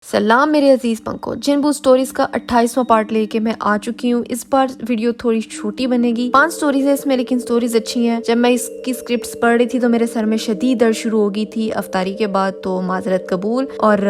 सलाम मेरे अजीज पंखो। जिनबू स्टोरीज का 28वां पार्ट लेके मैं आ चुकी हूँ। इस बार वीडियो थोड़ी छोटी बनेगी। 5 स्टोरीज है इसमें, लेकिन स्टोरीज अच्छी हैं। जब मैं इसकी स्क्रिप्ट्स पढ़ रही थी तो मेरे सर में शदीद दर्द शुरू हो गई थी अफ्तारी के बाद, तो माजरत कबूल। और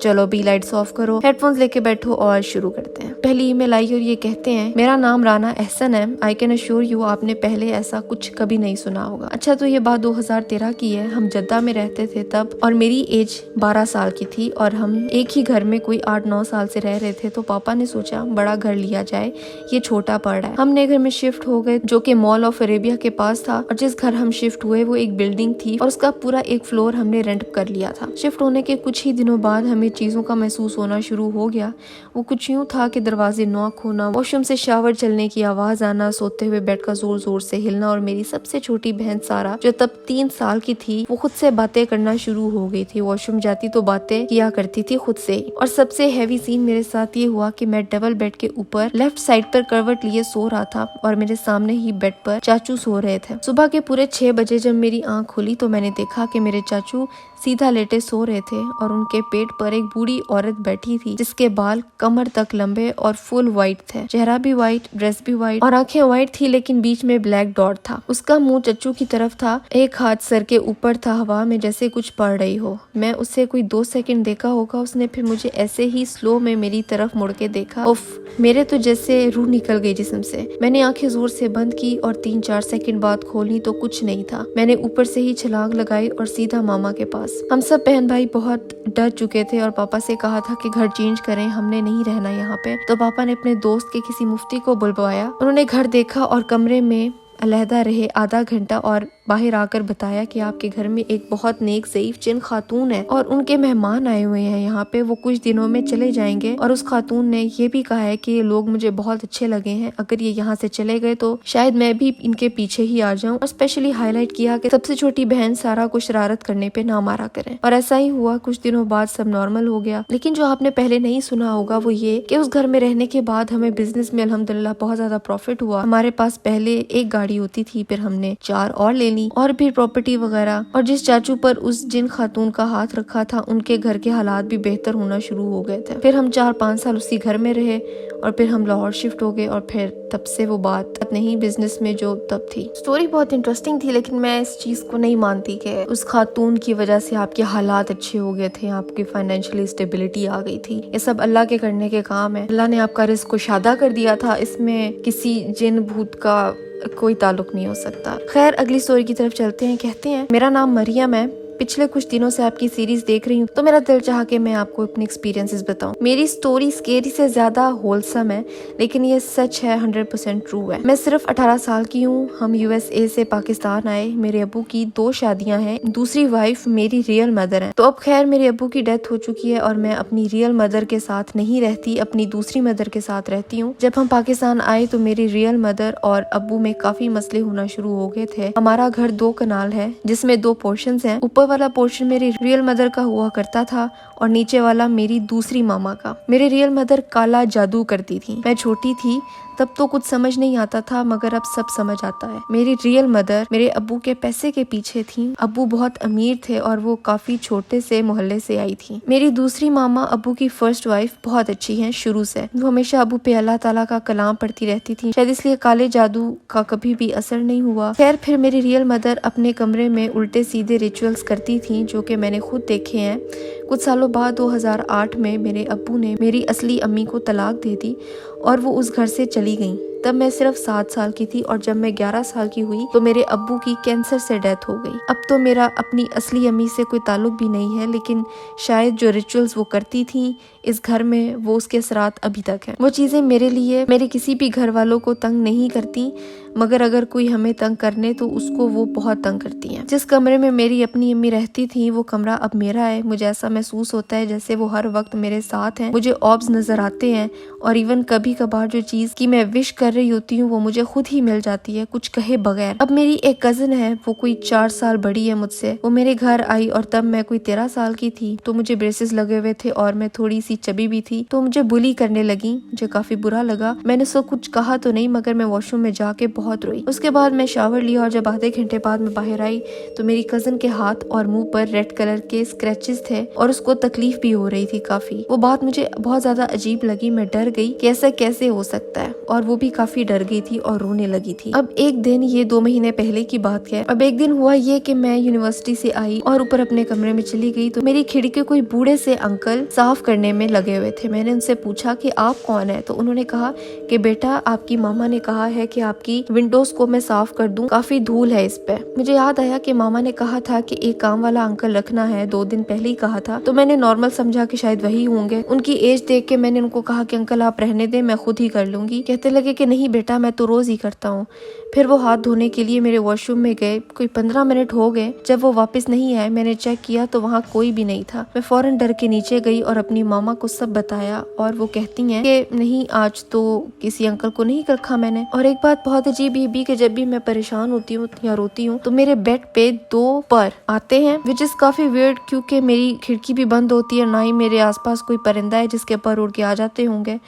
चलो भी लाइट्स ऑफ करो, हेडफोन्स लेके बैठो और शुरू करते हैं। पहली ईमेल आई और ये कहते हैं, मेरा नाम राना एहसन है। आई कैन अश्योर यू आपने पहले ऐसा कुछ कभी नहीं सुना होगा। अच्छा, तो ये बात 2013 की है। हम जद्दा में रहते थे तब, और मेरी एज 12 साल की थी और हम एक ही घर में कोई 8-9 साल से रह रहे थे। तो पापा ने सोचा बड़ा घर लिया जाए, ये छोटा पड़ रहा है। हम नए घर में शिफ्ट हो गए जो कि मॉल ऑफ अरेबिया के पास था, और जिस घर हम शिफ्ट हुए वो एक बिल्डिंग थी और उसका पूरा एक फ्लोर हमने रेंट कर लिया था। शिफ्ट होने के कुछ ही दिनों बाद हमें चीजों का महसूस होना शुरू हो गया। वो कुछ यूं था कि दरवाजे नॉक होना, वॉशरूम से शावर चलने की आवाज आना, सोते हुए बेड का जोर जोर से हिलना, और मेरी सबसे छोटी बहन सारा जो तब 3 साल की थी वो खुद से बातें करना शुरू हो गई थी। वॉशरूम जाती तो बातें किया करती थी खुद से। और सबसे हैवी सीन मेरे साथ ये हुआ कि मैं डबल बेड के ऊपर लेफ्ट साइड पर करवट लिए सो रहा था और मेरे सामने ही बेड पर चाचू सो रहे थे। सुबह के पूरे 6 बजे जब मेरी आंख खुली तो मैंने देखा कि मेरे चाचू सीधा लेटे सो रहे थे और उनके पेट पर एक बूढ़ी औरत बैठी थी जिसके बाल कमर तक लंबे और फुल व्हाइट थे। चेहरा भी व्हाइट, ड्रेस भी व्हाइट और आंखें व्हाइट थी, लेकिन बीच में ब्लैक डॉट था। उसका मुंह चच्चू की तरफ था, एक हाथ सर के ऊपर था हवा में जैसे कुछ पढ़ रही हो। मैं उससे कोई 2 सेकंड देखा होगा। उसने फिर मुझे ऐसे ही स्लो में मेरी तरफ मुड़ के देखा। उफ, मेरे तो जैसे रूह निकल गई जिस्म से। मैंने आंखें जोर से बंद की और 3-4 सेकंड बाद खोली तो कुछ नहीं था। मैंने ऊपर से ही छलांग लगाई और सीधा मामा के पास। हम सब बहन भाई बहुत डर चुके थे और पापा से कहा था कि घर चेंज करें, हमने नहीं रहना यहाँ पे। तो पापा ने अपने दोस्त के किसी मुफ्ती को बुलवाया। उन्होंने घर देखा और कमरे में अलहदा रहे आधा घंटा और बाहर आकर बताया कि आपके घर में एक बहुत नेक ज़ईफ जिन खातून है और उनके मेहमान आए हुए हैं यहाँ पे, वो कुछ दिनों में चले जाएंगे। और उस खातून ने ये भी कहा है कि ये लोग मुझे बहुत अच्छे लगे हैं, अगर ये यहाँ से चले गए तो शायद मैं भी इनके पीछे ही आ जाऊँ। और स्पेशली हाईलाइट किया कि सबसे छोटी बहन सारा को शरारत करने पे ना मारा करें। और ऐसा ही हुआ। कुछ दिनों बाद सब नॉर्मल हो गया। लेकिन जो आपने पहले नहीं सुना होगा वो ये कि उस घर में रहने के बाद हमें बिजनेस में अल्हम्दुलिल्लाह बहुत ज्यादा प्रॉफिट हुआ। हमारे पास पहले एक गाड़ी होती थी, फिर हमने 4 और ले ली, और फिर प्रॉपर्टी वगैरह। और जिस चाचू पर उस जिन खातून का हाथ रखा था उनके घर के हालात भी बेहतर होना शुरू हो गए थे। फिर हम 4-5 साल उसी घर में रहे और फिर हम लाहौर शिफ्ट हो गए, और फिर तब से वो बात नहीं बिजनेस में जो तब थी। स्टोरी बहुत इंटरेस्टिंग थी, लेकिन मैं इस चीज को नहीं मानती कि उस खातून की वजह से आपके हालात अच्छे हो गए थे, आपकी फाइनेंशियली स्टेबिलिटी आ गई थी। ये सब अल्लाह के करने के काम है। अल्लाह ने आपका रिस्क को शादा कर दिया था, इसमें किसी जिन भूत का कोई ताल्लुक नहीं हो सकता। खैर, अगली स्टोरी की तरफ चलते हैं। कहते हैं, मेरा नाम मरियम है। पिछले कुछ दिनों से आपकी सीरीज देख रही हूँ तो मेरा दिल चाहा कि मैं आपको अपने एक्सपीरियंसेस बताऊं। मेरी स्टोरी स्केरी से ज्यादा होलसम है, लेकिन ये सच है, 100% ट्रू है। मैं सिर्फ 18 साल की हूँ। हम USA से पाकिस्तान आए। मेरे अब्बू की 2 शादियां हैं। दूसरी वाइफ मेरी रियल मदर है। तो अब खैर मेरे अब्बू की डेथ हो चुकी है और मैं अपनी रियल मदर के साथ नहीं रहती, अपनी दूसरी मदर के साथ रहती हूँ। जब हम पाकिस्तान आए तो मेरी रियल मदर और अब्बू में काफी मसले होना शुरू हो गए थे। हमारा घर 2 कनाल है जिसमें 2 पोर्शंस हैं। ऊपर वाला पोर्शन मेरी रियल मदर का हुआ करता था और नीचे वाला मेरी दूसरी मामा का। मेरी रियल मदर काला जादू करती थी। मैं छोटी थी तब तो कुछ समझ नहीं आता था, मगर अब सब समझ आता है। मेरी रियल मदर मेरे अब्बू के पैसे के पीछे थी। अब्बू बहुत अमीर थे और वो काफी छोटे से मोहल्ले से आई थी। मेरी दूसरी मामा अब्बू की फर्स्ट वाइफ बहुत अच्छी हैं शुरू से। वो हमेशा अब्बू पे अल्लाह ताला का कलाम पढ़ती रहती थी, शायद इसलिए काले जादू का कभी भी असर नहीं हुआ। खैर, फिर मेरी रियल मदर अपने कमरे में उल्टे सीधे रिचुअल्स करती थी जो कि मैंने खुद देखे हैं। कुछ सालों बाद 2008 में मेरे अब्बू ने मेरी असली अम्मी को तलाक दे दी और वो उस घर से चली गई। तब मैं सिर्फ 7 साल की थी और जब मैं 11 साल की हुई तो मेरे अब्बू की कैंसर से डेथ हो गई। अब तो मेरा अपनी असली अम्मी से कोई ताल्लुक भी नहीं है, लेकिन शायद जो रिचुअल्स वो करती थी इस घर में वो उसके असरात अभी तक हैं। वो चीजें मेरे लिए मेरे किसी भी घर वालों को तंग नहीं करती, मगर अगर कोई हमें तंग करने तो उसको वो बहुत तंग करती हैं। जिस कमरे में मेरी अपनी अम्मी रहती थी वो कमरा अब मेरा है। मुझे ऐसा महसूस होता है जैसे वो हर वक्त मेरे साथ हैं। मुझे ऑब्स नजर आते हैं और इवन कभी कभार जो चीज की मैं विश कर कर रही होती हूँ वो मुझे खुद ही मिल जाती है कुछ कहे बगैर। अब मेरी एक कजिन है, वो कोई 4 साल बड़ी है मुझसे, वो मेरे घर आई और तब मैं कोई 13 साल की थी। तो मुझे ब्रेसेस लगे हुए थे और मैं थोड़ी सी चबी भी थी, तो मुझे बुली करने लगी। मुझे काफी बुरा लगा। मैंने उसको कुछ कहा तो नहीं, मगर मैं वॉशरूम में जाके बहुत रोई। उसके बाद मैं शावर लिया और जब आधे घंटे बाद मैं बाहर आई तो मेरी कजिन के हाथ और मुंह पर रेड कलर के स्क्रैचेस थे और उसको तकलीफ भी हो रही थी काफी। वो बात मुझे बहुत ज्यादा अजीब लगी। मैं डर गई कि ऐसा कैसे हो सकता है, और वो भी काफी डर गई थी और रोने लगी थी। अब एक दिन, ये 2 महीने पहले की बात है, अब एक दिन हुआ ये कि मैं यूनिवर्सिटी से आई और ऊपर अपने कमरे में चली गई तो मेरी खिड़की कोई बूढ़े से अंकल साफ करने में लगे हुए थे। मैंने उनसे पूछा कि आप कौन है, तो उन्होंने कहा कि बेटा आपकी मामा ने कहा है कि आपकी विंडोज को मैं साफ कर दूं, काफी धूल है इस पे। मुझे याद आया कि मामा ने कहा था कि एक काम वाला अंकल रखना है, 2 दिन पहले ही कहा था। तो मैंने नॉर्मल समझा कि शायद वही होंगे। उनकी एज देख के मैंने उनको कहा कि अंकल आप रहने दें, मैं खुद ही कर लूंगी। कहते लगे कि नहीं बेटा मैं तो रोज ही करता हूँ। फिर वो हाथ धोने के लिए मेरे वॉशरूम में गए। कोई 15 मिनट हो गए। जब वो वापस नहीं आए, मैंने चेक किया तो वहाँ कोई भी नहीं था। मैं फौरन डर के नीचे गई और अपनी मामा को सब बताया और वो कहती हैं कि नहीं आज तो किसी अंकल को नहीं रखा मैंने। और एक बात बहुत अजीब ये भी कि जब भी मैं परेशान होती हूँ या रोती हूँ तो मेरे बेड पे 2 पर आते हैं, विच इज काफी वियर्ड क्योंकि मेरी खिड़की भी बंद होती है, ना ही मेरे आसपास कोई परिंदा है जिसके पर उड़ के आ जाते होंगे।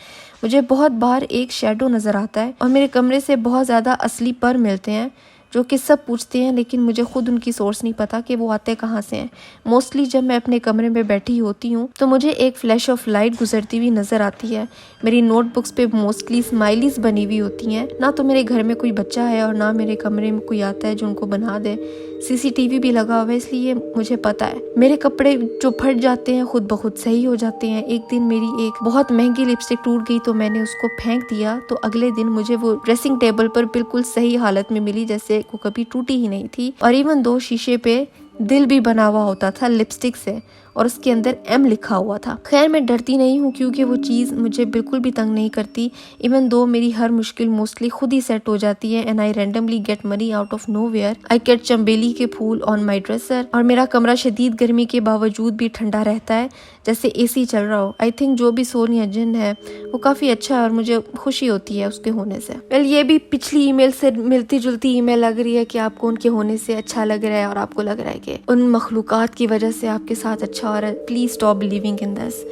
मुझे बहुत बार एक शेडो नजर आता है और मेरे कमरे से बहुत ज्यादा असली पर मिलते हैं जो कि सब पूछते हैं, लेकिन मुझे खुद उनकी सोर्स नहीं पता कि वो आते कहाँ से हैं। मोस्टली जब मैं अपने कमरे में बैठी होती हूँ तो मुझे एक फ्लैश ऑफ लाइट गुजरती हुई नजर आती है। मेरी नोटबुक्स पे मोस्टली स्माइलीज बनी हुई होती हैं। ना तो मेरे घर में कोई बच्चा है और ना मेरे कमरे में कोई आता है जो उनको बना दे। CCTV भी लगा हुआ है, इसलिए मुझे पता है। मेरे कपड़े जो फट जाते हैं खुद ब खुद सही हो जाते हैं। एक दिन मेरी एक बहुत महंगी लिपस्टिक टूट गई तो मैंने उसको फेंक दिया, तो अगले दिन मुझे वो ड्रेसिंग टेबल पर बिल्कुल सही हालत में मिली जैसे वो कभी टूटी ही नहीं थी। और इवन 2 शीशे पे दिल भी बना हुआ होता था लिपस्टिक से और उसके अंदर M लिखा हुआ था। खैर मैं डरती नहीं हूँ क्योंकि वो चीज़ मुझे बिल्कुल भी तंग नहीं करती। इवन दो मेरी हर मुश्किल मोस्टली खुद ही सेट हो जाती है and I randomly get money out of nowhere. I get चंबेली के फूल ऑन माई ड्रेसर और मेरा कमरा शदीद गर्मी के बावजूद भी ठंडा रहता है जैसे AC चल रहा हो। आई थिंक जो भी सोल या जिन है वो काफ़ी अच्छा है और मुझे खुशी होती है उसके होने से। वेल ये भी पिछली ईमेल से मिलती जुलती ईमेल लग रही है कि आपको उनके होने से अच्छा लग रहा है और आपको लग रहा है कि उन मखलूकात की वजह से आपके साथ अच्छा हो रहा है। Please stop believing in this.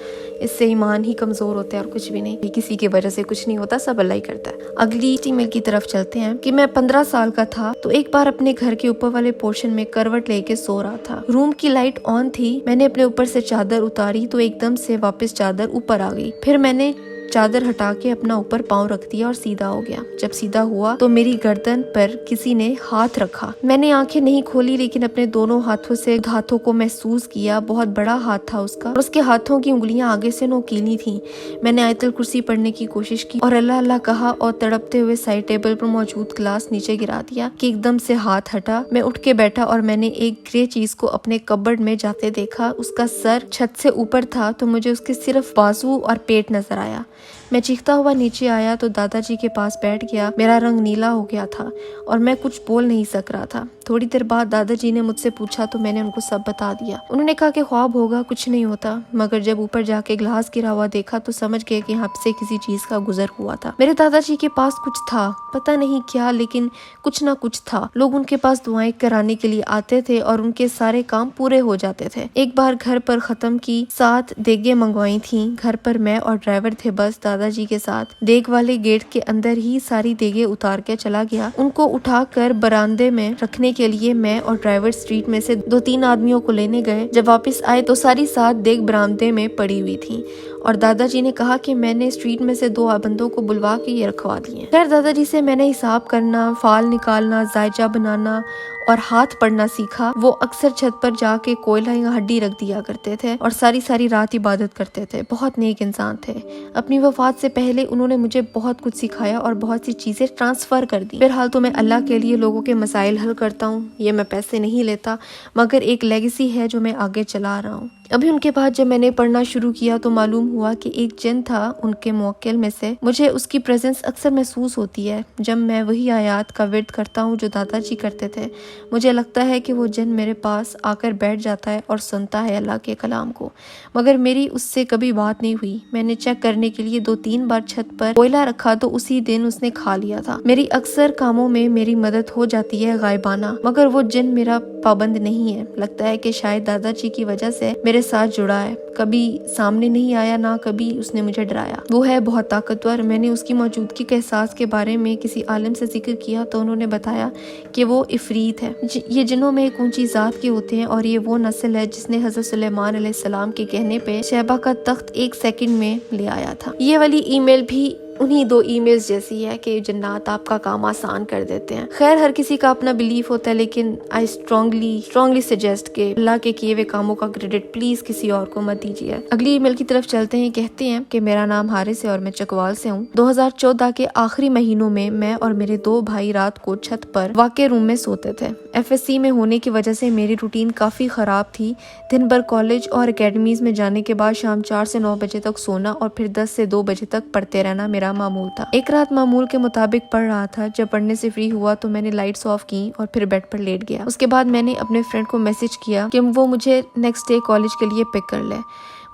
इससे ईमान ही कमजोर होता है और कुछ भी नहीं। किसी की वजह से कुछ नहीं होता, सब अल्लाह ही करता है। अगली ईमेल की तरफ चलते हैं कि मैं 15 साल का था तो एक बार अपने घर के ऊपर वाले पोर्शन में करवट लेके सो रहा था। रूम की लाइट ऑन थी। मैंने अपने ऊपर से चादर उतारी तो एकदम से वापस चादर ऊपर आ गई। फिर मैंने चादर हटा के अपना ऊपर पाँव रख दिया और सीधा हो गया। जब सीधा हुआ तो मेरी गर्दन पर किसी ने हाथ रखा। मैंने आंखें नहीं खोली लेकिन अपने दोनों हाथों से हाथों को महसूस किया। बहुत बड़ा हाथ था उसका और उसके हाथों की उंगलियां आगे से नोकीली थी। मैंने आयतल कुर्सी पढ़ने की कोशिश की और अल्लाह अल्लाह कहा और तड़पते हुए साइड टेबल पर मौजूद ग्लास नीचे गिरा दिया कि एकदम से हाथ हटा। मैं उठ के बैठा और मैंने एक ग्रे चीज को अपने कबर्ड में जाते देखा। उसका सर छत से ऊपर था तो मुझे उसके सिर्फ बाजू और पेट नजर आया। मैं चीखता हुआ नीचे आया तो दादाजी के पास बैठ गया। मेरा रंग नीला हो गया था और मैं कुछ बोल नहीं सक रहा था। थोड़ी देर बाद दादाजी ने मुझसे पूछा तो मैंने उनको सब बता दिया। उन्होंने कहा कि ख्वाब होगा, कुछ नहीं होता, मगर जब ऊपर जाके ग्लास गिरा हुआ देखा तो समझ गए कि यहाँ से किसी चीज का गुजर हुआ था। मेरे दादाजी के पास कुछ था, पता नहीं क्या, लेकिन कुछ ना कुछ था। लोग उनके पास दुआएं कराने के लिए आते थे और उनके सारे काम पूरे हो जाते थे। एक बार घर पर खत्म की 7 देगे मंगवाई थी। घर पर मैं और ड्राइवर थे बस दादाजी के साथ। देग वाले गेट के अंदर ही सारी देगे उतार के चला गया। उनको उठाकर बरामदे में रखने के लिए मैं और ड्राइवर स्ट्रीट में से 2-3 आदमियों को लेने गए। जब वापस आए तो सारी 7 देग बरामदे में पड़ी हुई थी और दादाजी ने कहा कि मैंने स्ट्रीट में से 2 बंदों को बुलवा के ये रखवा दिए। खैर दादाजी से मैंने हिसाब करना, फाल निकालना, जायजा बनाना और हाथ पढ़ना सीखा। वो अक्सर छत पर जाके कोयला या हड्डी रख दिया करते थे और सारी रात इबादत करते थे। बहुत नेक इंसान थे। अपनी वफात से पहले उन्होंने मुझे बहुत कुछ सिखाया और बहुत सी चीजें ट्रांसफर कर दी। फिलहाल तो मैं अल्लाह के लिए लोगों के मसाइल हल करता हूँ। ये मैं पैसे नहीं लेता मगर एक लेगेसी है जो मैं आगे चला रहा हूँ। अभी उनके बाद जब मैंने पढ़ना शुरू किया तो मालूम हुआ कि एक जिन था उनके मुवक्किल में से। मुझे उसकी प्रेजेंस अक्सर महसूस होती है जब मैं वही आयात का विर्द करता हूँ जो दादाजी करते थे। मुझे लगता है कि वो जिन मेरे पास आकर बैठ जाता है और सुनता है अल्लाह के कलाम को, मगर मेरी उससे कभी बात नहीं हुई। मैंने चेक करने के लिए 2-3 बार छत पर कोयला रखा तो उसी दिन उसने खा लिया था। मेरी अक्सर कामों में मेरी मदद हो जाती है गायबाना, मगर वो जिन मेरा पाबंद नहीं है। लगता है कि शायद दादाजी की वजह से मेरे साथ जुड़ा है। कभी सामने नहीं आया, ना कभी उसने मुझे डराया। वो है बहुत ताकतवर। मैंने उसकी मौजूदगी के एहसास के बारे में किसी आलिम से जिक्र किया तो उन्होंने बताया कि वो इफरीत है। ये जिन्नों में एक ऊंची जात के होते हैं और ये वो नस्ल है जिसने हजरत सुलेमान अलैहिस्सलाम के कहने पे शहबा का तख्त 1 सेकंड में ले आया था। ये वाली ईमेल भी उन्हीं 2 ईमेल्स जैसी है कि जन्नात आपका काम आसान कर देते हैं। खैर, हर किसी का अपना बिलीफ होता है, लेकिन आई स्ट्रांगली सजेस्ट कि अल्लाह के किए हुए कामों का क्रेडिट प्लीज किसी और को मत दीजिए। अगली ईमेल की तरफ चलते हैं। कहते हैं कि मेरा नाम हारिस है और मैं चकवाल से हूँ। 2014 के आखिरी महीनों में मैं और मेरे 2 भाई रात को छत पर वाक़े रूम में सोते थे। FSC में होने की वजह से मेरी रूटीन काफी खराब थी। दिन भर कॉलेज और अकेडमीज में जाने के बाद शाम 4 से 9 बजे तक सोना और फिर 10 से 2 बजे तक पढ़ते रहना मेरा मामूल था। एक रात मामूल के मुताबिक पढ़ रहा था। जब पढ़ने से फ्री हुआ तो मैंने लाइट्स ऑफ की और फिर बेड पर लेट गया। उसके बाद मैंने अपने फ्रेंड को मैसेज किया कि वो मुझे नेक्स्ट डे कॉलेज के लिए पिक कर ले।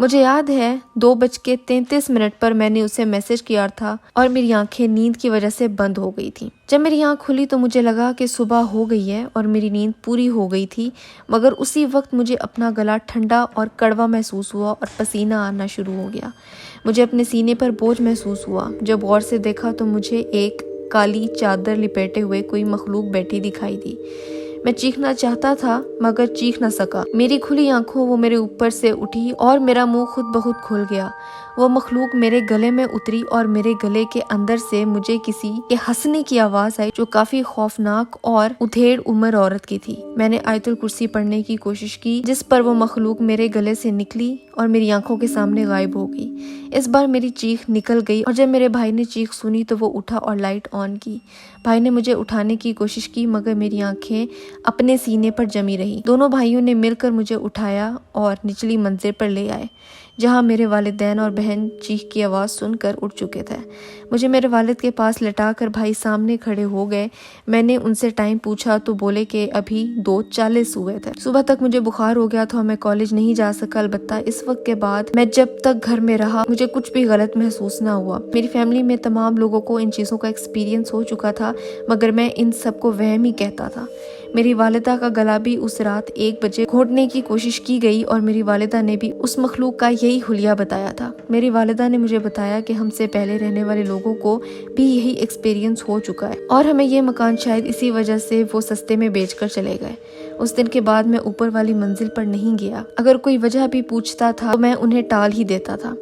मुझे याद है 2:33 पर मैंने उसे मैसेज किया था और मेरी आंखें नींद की वजह से बंद हो गई थी। जब मेरी आंख खुली तो मुझे लगा कि सुबह हो गई है और मेरी नींद पूरी हो गई थी, मगर उसी वक्त मुझे अपना गला ठंडा और कड़वा महसूस हुआ और पसीना आना शुरू हो गया। मुझे अपने सीने पर बोझ महसूस हुआ। जब गौर से देखा तो मुझे एक काली चादर लिपेटे हुए कोई मखलूक बैठी दिखाई दी। मैं चीखना चाहता था मगर चीख न सका। मेरी खुली आंखों वो मेरे ऊपर से उठी और मेरा मुंह खुद ब खुद खुल गया। वो मखलूक मेरे गले में उतरी और मेरे गले के अंदर से मुझे किसी के हंसने की आवाज आई जो काफी खौफनाक और उधेड़ उम्र औरत की थी। मैंने आयतुल कुर्सी पढ़ने की कोशिश की, जिस पर वो मखलूक मेरे गले से निकली और मेरी आंखों के सामने गायब हो गई। इस बार मेरी चीख निकल गई और जब मेरे भाई ने चीख सुनी तो वो उठा और लाइट ऑन की। भाई ने मुझे उठाने की कोशिश की मगर मेरी आंखें अपने सीने पर जमी रही। दोनों भाइयों ने मिलकर मुझे उठाया और निचली मंजिल पर ले आए, जहां मेरे वालिदैन और बहन चीख की आवाज़ सुनकर उठ चुके थे। मुझे मेरे वालिद के पास लटाकर भाई सामने खड़े हो गए। मैंने उनसे टाइम पूछा तो बोले कि अभी 2:40 हुए थे। सुबह तक मुझे बुखार हो गया था, मैं कॉलेज नहीं जा सका। अलबत्ता इस वक्त के बाद मैं जब तक घर में रहा मुझे कुछ भी गलत महसूस ना हुआ। मेरी फैमिली में तमाम लोगों को इन चीज़ों का एक्सपीरियंस हो चुका था, मगर मैं इन सबको वहम ही कहता था। मेरी वालिदा का गला भी उस रात 1 बजे घोटने की कोशिश की गई और मेरी वालिदा ने भी उस मखलूक का यही हुलिया बताया था। मेरी वालिदा ने मुझे बताया कि हमसे पहले रहने वाले लोगों को भी यही एक्सपीरियंस हो चुका है और हमें ये मकान शायद इसी वजह से वो सस्ते में बेचकर चले गए। उस दिन के बाद मैं ऊपर वाली मंजिल पर नहीं गया। अगर कोई वजह भी पूछता था तो मैं उन्हें टाल ही देता था।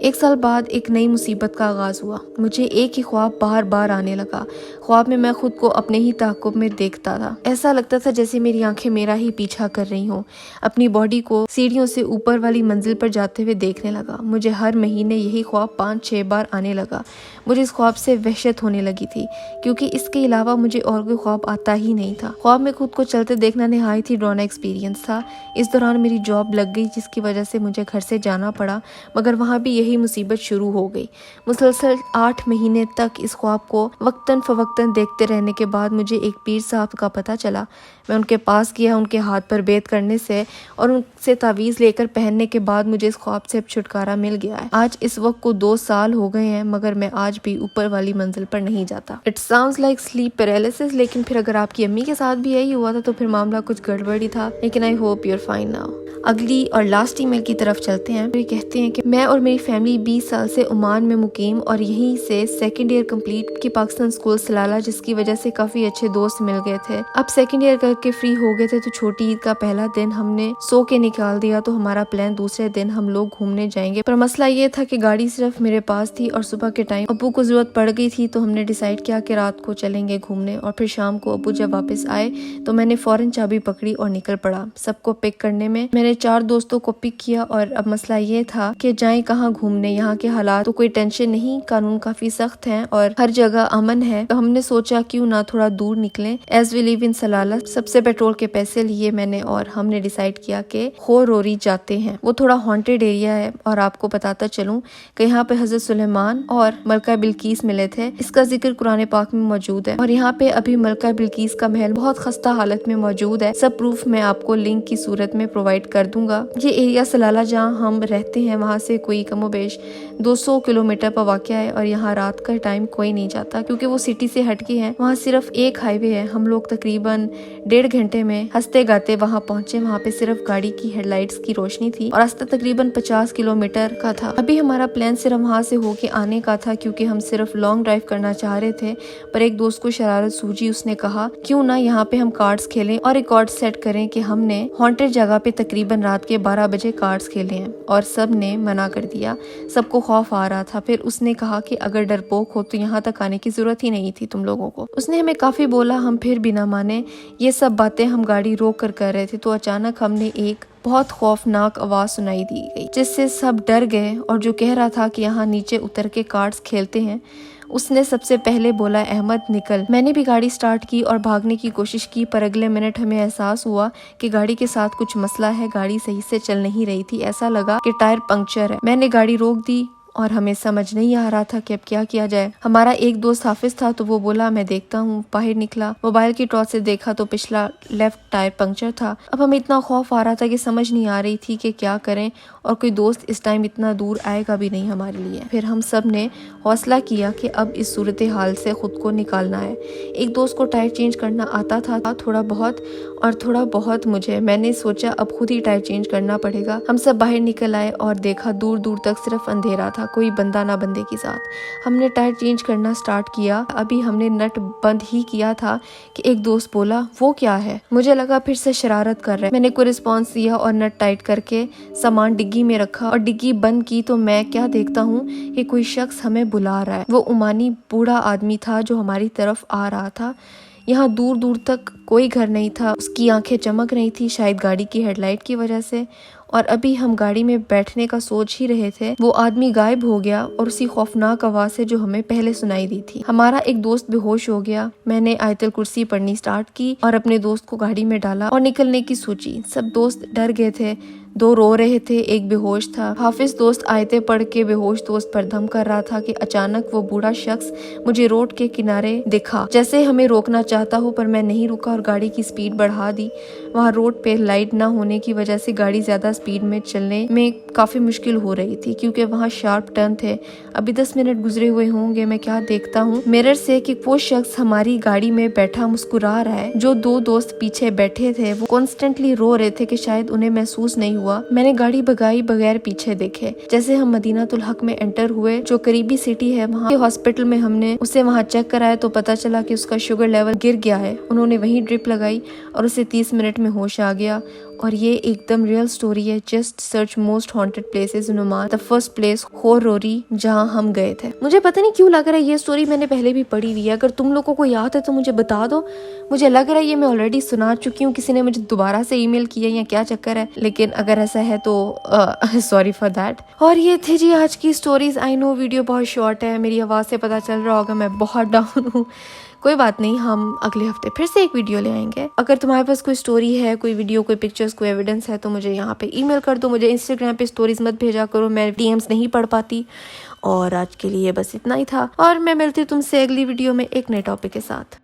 1 साल बाद एक नई मुसीबत का आगाज हुआ। मुझे एक ही ख्वाब बार बार आने लगा। ख्वाब में मैं खुद को अपने ही ताक़ुब में देखता था। ऐसा लगता था जैसे मेरी आंखें मेरा ही पीछा कर रही हों। अपनी बॉडी को सीढ़ियों से ऊपर वाली मंजिल पर जाते हुए देखने लगा। मुझे हर महीने यही ख्वाब 5-6 बार आने लगा। मुझे इस ख्वाब से वहशत होने लगी थी, क्योंकि इसके अलावा मुझे और कोई ख्वाब आता ही नहीं था। ख्वाब में खुद को चलते देखना नहायत ही डरावना एक्सपीरियंस था। इस दौरान मेरी जॉब लग गई, जिसकी वजह से मुझे घर से जाना पड़ा, मगर वहाँ भी यही मुसीबत शुरू हो गई। मुसलसल 8 महीने तक इस ख्वाब को वक्तन फवक्तन देखते रहने के बाद मुझे एक पीर साहब का पता चला। मैं उनके पास गया। उनके हाथ पर बेत करने से और उनसे तावीज़ लेकर पहनने के बाद मुझे इस ख्वाब से छुटकारा मिल गया है। आज इस वक्त को 2 साल हो गए हैं, मगर मैं आज भी ऊपर वाली मंजिल पर नहीं जाता। It sounds like sleep paralysis, लेकिन फिर अगर आपकी अम्मी के साथ भी यही हुआ था तो फिर मामला कुछ गड़बड़ ही था। लेकिन I hope you're fine now. अगली और लास्ट ईमेल की तरफ चलते हैं। ये कहते हैं कि मैं और मेरी फैमिली 20 साल से ओमान में मुकीम और यहीं से सेकंड ईयर कंप्लीट की पाकिस्तान स्कूल सलाला, जिसकी वजह से काफी अच्छे दोस्त मिल गए थे। अब सेकंड ईयर करके फ्री हो गए थे तो छोटी ईद का पहला दिन हमने सो के निकाल दिया, तो हमारा प्लान दूसरे दिन हम लोग घूमने जाएंगे। पर मसला ये था कि गाड़ी सिर्फ मेरे पास थी और सुबह के टाइम अब्बू को जरूरत पड़ गई थी, तो हमने डिसाइड किया कि रात को चलेंगे घूमने। और फिर शाम को अब्बू जब वापस आए तो मैंने फौरन चाबी पकड़ी और निकल पड़ा। सबको पिक करने में मैंने 4 दोस्तों को पिक किया और अब मसला ये था कि जाएं कहाँ घूमने। यहाँ के हालात तो कोई टेंशन नहीं, कानून काफी सख्त हैं और हर जगह अमन है। तो हमने सोचा क्यों ना थोड़ा दूर निकलें। एज वी लिव इन सलाला, सबसे पेट्रोल के पैसे लिए मैंने और हमने डिसाइड किया कि खोरोरी जाते हैं। वो थोड़ा हॉन्टेड एरिया है और आपको बताता चलूं कि यहाँ पे हजरत सुलेमान और मलका बिल्किस मिले थे। इसका जिक्र कुरान पाक में मौजूद है और यहाँ पे अभी मलका बिल्किस का महल बहुत खस्ता हालत में मौजूद है। सब प्रूफ मैं आपको लिंक की सूरत में प्रोवाइड कर दूंगा। ये एरिया सलाला जहाँ हम रहते हैं वहाँ से कोई कमोबेश 200 किलोमीटर पर वाक़या है और यहाँ रात का टाइम कोई नहीं जाता क्योंकि वो सिटी से हटके है। वहाँ सिर्फ एक हाईवे है। हम लोग तकरीबन 1.5 घंटे में हंसते गाते वहाँ पहुँचे। वहाँ पे सिर्फ गाड़ी की हेडलाइट्स की रोशनी थी और रास्ता तकरीबन 50 किलोमीटर का था। अभी हमारा प्लान सिर्फ वहाँ से होके आने का था क्योंकि हम सिर्फ लॉन्ग ड्राइव करना चाह रहे थे, पर एक दोस्त को शरारत सूझी। उसने कहा क्यों ना यहाँ पे हम कार्ड्स खेलें और रिकॉर्ड सेट करें कि हमने हॉन्टेड जगह पे तकरीबन रात के 12 बजे कार्ड्स खेले हैं और सब ने मना कर दिया। सबको खौफ आ रहा था। फिर उसने कहा कि अगर डरपोक हो तो यहाँ तक आने की जरूरत ही नहीं थी तुम लोगों को। उसने हमें काफी बोला, हम फिर भी ना माने। ये सब बातें हम गाड़ी रोक कर रहे थे तो अचानक हमने एक बहुत खौफनाक आवाज सुनाई दी गई जिससे सब डर गए और जो कह रहा था कि यहाँ नीचे उतर के कार्ड्स खेलते हैं उसने सबसे पहले बोला अहमद निकल। मैंने भी गाड़ी स्टार्ट की और भागने की कोशिश की, पर अगले मिनट हमें एहसास हुआ कि गाड़ी के साथ कुछ मसला है। गाड़ी सही से चल नहीं रही थी, ऐसा लगा कि टायर पंक्चर है। मैंने गाड़ी रोक दी और हमें समझ नहीं आ रहा था कि अब क्या किया जाए। हमारा एक दोस्त हाफिज था तो वो बोला मैं देखता हूँ। बाहर निकला, मोबाइल की टॉर्च से देखा तो पिछला लेफ्ट टायर पंक्चर था। अब हमें इतना खौफ आ रहा था कि समझ नहीं आ रही थी कि क्या करें और कोई दोस्त इस टाइम इतना दूर आएगा भी नहीं हमारे लिए। फिर हम सब ने हौसला किया कि अब इस सूरत हाल से खुद को निकालना है। एक दोस्त को टायर चेंज करना आता था थोड़ा बहुत और थोड़ा बहुत मुझे। मैंने सोचा अब खुद ही टायर चेंज करना पड़ेगा। हम सब बाहर निकल आए और देखा दूर दूर तक सिर्फ अंधेरा था, कोई बंदा ना बंदे के साथ। हमने टायर चेंज करना स्टार्ट किया। अभी हमने नट बंद ही किया था कि एक दोस्त बोला वो क्या है। मुझे लगा फिर से शरारत कर रहे हैं। मैंने कोई रिस्पॉन्स दिया और नट टाइट करके सामान डिग्गी में रखा और डिग्गी बंद की तो मैं क्या देखता हूँ कि कोई शख्स हमें बुला रहा है। वो उमानी बूढ़ा आदमी था जो हमारी तरफ आ रहा था। यहाँ दूर दूर तक कोई घर नहीं था। उसकी आंखें चमक रही थी, शायद गाड़ी की हेडलाइट की वजह से। और अभी हम गाड़ी में बैठने का सोच ही रहे थे, वो आदमी गायब हो गया और उसी खौफनाक आवाज से जो हमें पहले सुनाई दी थी। हमारा एक दोस्त बेहोश हो गया। मैंने आयतुल कुर्सी पढ़नी स्टार्ट की और अपने दोस्त को गाड़ी में डाला और निकलने की सोची। सब दोस्त डर गए थे, 2 रो रहे थे, एक बेहोश था। हाफिज दोस्त आयतें पढ़ के बेहोश दोस्त पर धम कर रहा था कि अचानक वो बूढ़ा शख्स मुझे रोड के किनारे दिखा, जैसे हमें रोकना चाहता हो, पर मैं नहीं रुका और गाड़ी की स्पीड बढ़ा दी। वहाँ रोड पे लाइट ना होने की वजह से गाड़ी ज्यादा स्पीड में चलने में काफी मुश्किल हो रही थी क्योंकि वहाँ शार्प टर्न थे। अभी 10 मिनट गुजरे हुए होंगे। मैं क्या देखता हूँ मिरर से कि वो शख्स हमारी गाड़ी में बैठा मुस्कुरा रहा है। जो 2 दोस्त पीछे बैठे थे वो कॉन्स्टेंटली रो रहे थे कि शायद उन्हें महसूस नहीं हुआ। मैंने गाड़ी भगाई बगैर पीछे देखे। जैसे हम मदीनातुल हक में एंटर हुए, जो करीबी सिटी है, वहाँ के हॉस्पिटल में हमने उसे वहाँ चेक कराया तो पता चला कि उसका शुगर लेवल गिर गया है। उन्होंने वहीं ड्रिप लगाई और उसे 30 मिनट में होश आ गया। और ये एकदम रियल स्टोरी है। Just search most haunted places in Oman. The first place खोरोरी जहाँ हम गए थे। मुझे पता नहीं क्यों लग रहा है ये स्टोरी मैंने पहले भी पढ़ी हुई है। अगर तुम लोगों को याद है तो मुझे बता दो। मुझे लग रहा है ये मैं ऑलरेडी सुना चुकी हूँ, किसी ने मुझे दोबारा से ईमेल किया या क्या चक्कर है, लेकिन अगर ऐसा है तो सॉरी फॉर दैट। और ये थे जी आज की स्टोरीज। आई नो वीडियो बहुत शॉर्ट है, मेरी आवाज़ से पता चल रहा होगा मैं बहुत डाउन हूँ। कोई बात नहीं, हम अगले हफ्ते फिर से एक वीडियो ले आएंगे। अगर तुम्हारे पास कोई स्टोरी है, कोई वीडियो, कोई पिक्चर्स, कोई एविडेंस है तो मुझे यहाँ पे ईमेल कर दो। मुझे इंस्टाग्राम पे स्टोरीज मत भेजा करो, मैं डीएम्स नहीं पढ़ पाती। और आज के लिए बस इतना ही था और मैं मिलती हूँ तुमसे अगली वीडियो में एक नए टॉपिक के साथ।